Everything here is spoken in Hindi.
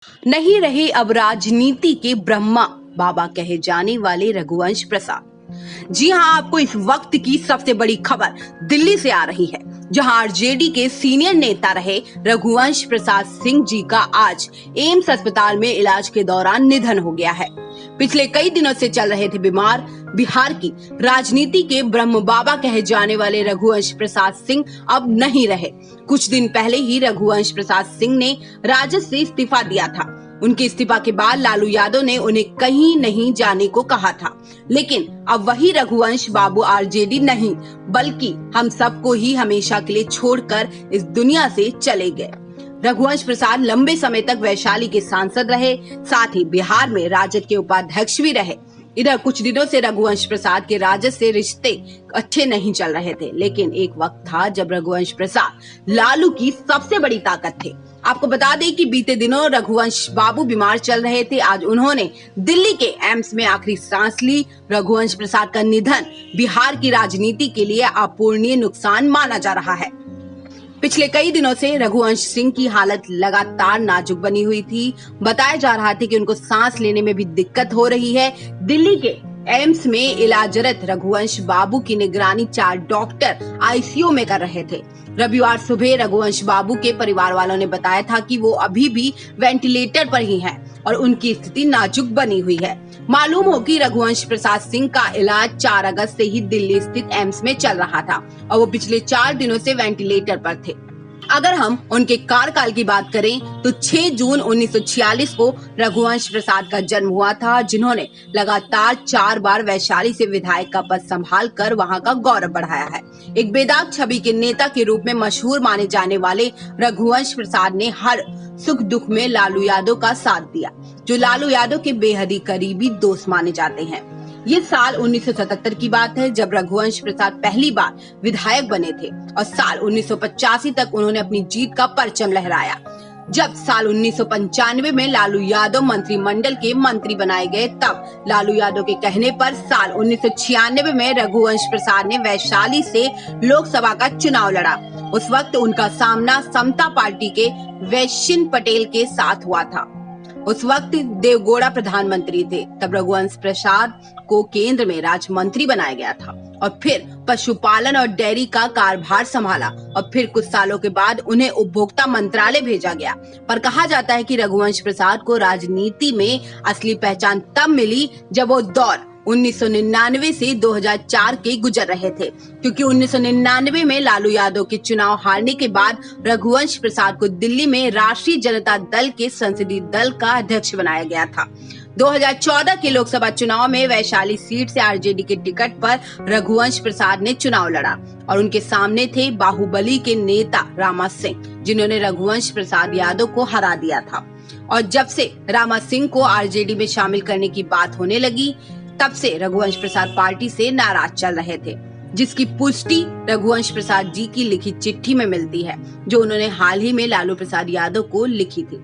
नहीं रहे अब राजनीति के ब्रह्मा बाबा कहे जाने वाले रघुवंश प्रसाद। जी हां, आपको इस वक्त की सबसे बड़ी खबर दिल्ली से आ रही है, जहां आरजेडी के सीनियर नेता रहे रघुवंश प्रसाद सिंह जी का आज एम्स अस्पताल में इलाज के दौरान निधन हो गया है। पिछले कई दिनों से चल रहे थे बीमार। बिहार की राजनीति के ब्रह्म बाबा कहे जाने वाले रघुवंश प्रसाद सिंह अब नहीं रहे। कुछ दिन पहले ही रघुवंश प्रसाद सिंह ने राजद से इस्तीफा दिया था। उनके इस्तीफा के बाद लालू यादव ने उन्हें कहीं नहीं जाने को कहा था, लेकिन अब वही रघुवंश बाबू आरजेडी नहीं बल्कि हम सबको ही हमेशा के लिए छोड़कर इस दुनिया से चले गए। रघुवंश प्रसाद लंबे समय तक वैशाली के सांसद रहे, साथ ही बिहार में राजद के उपाध्यक्ष भी रहे। इधर कुछ दिनों से रघुवंश प्रसाद के राजद से रिश्ते अच्छे नहीं चल रहे थे, लेकिन एक वक्त था जब रघुवंश प्रसाद लालू की सबसे बड़ी ताकत थे। आपको बता दें कि बीते दिनों रघुवंश बाबू बीमार चल रहे थे। आज उन्होंने दिल्ली के एम्स में आखिरी सांस ली। रघुवंश प्रसाद का निधन बिहार की राजनीति के लिए अपूरणीय नुकसान माना जा रहा है। पिछले कई दिनों से रघुवंश सिंह की हालत लगातार नाजुक बनी हुई थी। बताया जा रहा था कि उनको सांस लेने में भी दिक्कत हो रही है। दिल्ली के एम्स में इलाजरत रघुवंश बाबू की निगरानी 4 डॉक्टर आईसीयू में कर रहे थे। रविवार सुबह रघुवंश बाबू के परिवार वालों ने बताया था कि वो अभी भी वेंटिलेटर पर ही हैं और उनकी स्थिति नाजुक बनी हुई है। मालूम हो कि रघुवंश प्रसाद सिंह का इलाज 4 अगस्त से ही दिल्ली स्थित एम्स में चल रहा था और वो पिछले 4 दिनों से वेंटिलेटर पर थे। अगर हम उनके कार्यकाल की बात करें तो 6 जून 1946 को रघुवंश प्रसाद का जन्म हुआ था, जिन्होंने लगातार 4 बार वैशाली से विधायक का पद संभालकर वहां का गौरव बढ़ाया है। एक बेदाग छवि के नेता के रूप में मशहूर माने जाने वाले रघुवंश प्रसाद ने हर सुख दुख में लालू यादव का साथ दिया, जो लालू यादव के बेहद ही करीबी दोस्त माने जाते हैं। ये साल 1977 की बात है, जब रघुवंश प्रसाद पहली बार विधायक बने थे और साल 1985 तक उन्होंने अपनी जीत का परचम लहराया। जब साल 1995 में लालू यादव मंत्रिमंडल के मंत्री बनाए गए, तब लालू यादव के कहने पर साल 1996 में रघुवंश प्रसाद ने वैशाली से लोकसभा का चुनाव लड़ा। उस वक्त उनका सामना समता पार्टी के वैश्यन पटेल के साथ हुआ था। उस वक्त देवगौड़ा प्रधानमंत्री थे। तब रघुवंश प्रसाद को केंद्र में राज्य मंत्री बनाया गया था और फिर पशुपालन और डेयरी का कार्यभार संभाला और फिर कुछ सालों के बाद उन्हें उपभोक्ता मंत्रालय भेजा गया। पर कहा जाता है कि रघुवंश प्रसाद को राजनीति में असली पहचान तब मिली जब वो दौर 1999 से 2004 के गुजर रहे थे, क्योंकि 1999 में लालू यादव के चुनाव हारने के बाद रघुवंश प्रसाद को दिल्ली में राष्ट्रीय जनता दल के संसदीय दल का अध्यक्ष बनाया गया था। 2014 के लोकसभा चुनाव में वैशाली सीट से आरजेडी के टिकट पर रघुवंश प्रसाद ने चुनाव लड़ा और उनके सामने थे बाहुबली के नेता रामा सिंह, जिन्होंने रघुवंश प्रसाद यादव को हरा दिया था। और जब से रामा सिंह को आरजेडी में शामिल करने की बात होने लगी, तब से रघुवंश प्रसाद पार्टी से नाराज चल रहे थे, जिसकी पुष्टि रघुवंश प्रसाद जी की लिखी चिट्ठी में मिलती है, जो उन्होंने हाल ही में लालू प्रसाद यादव को लिखी थी।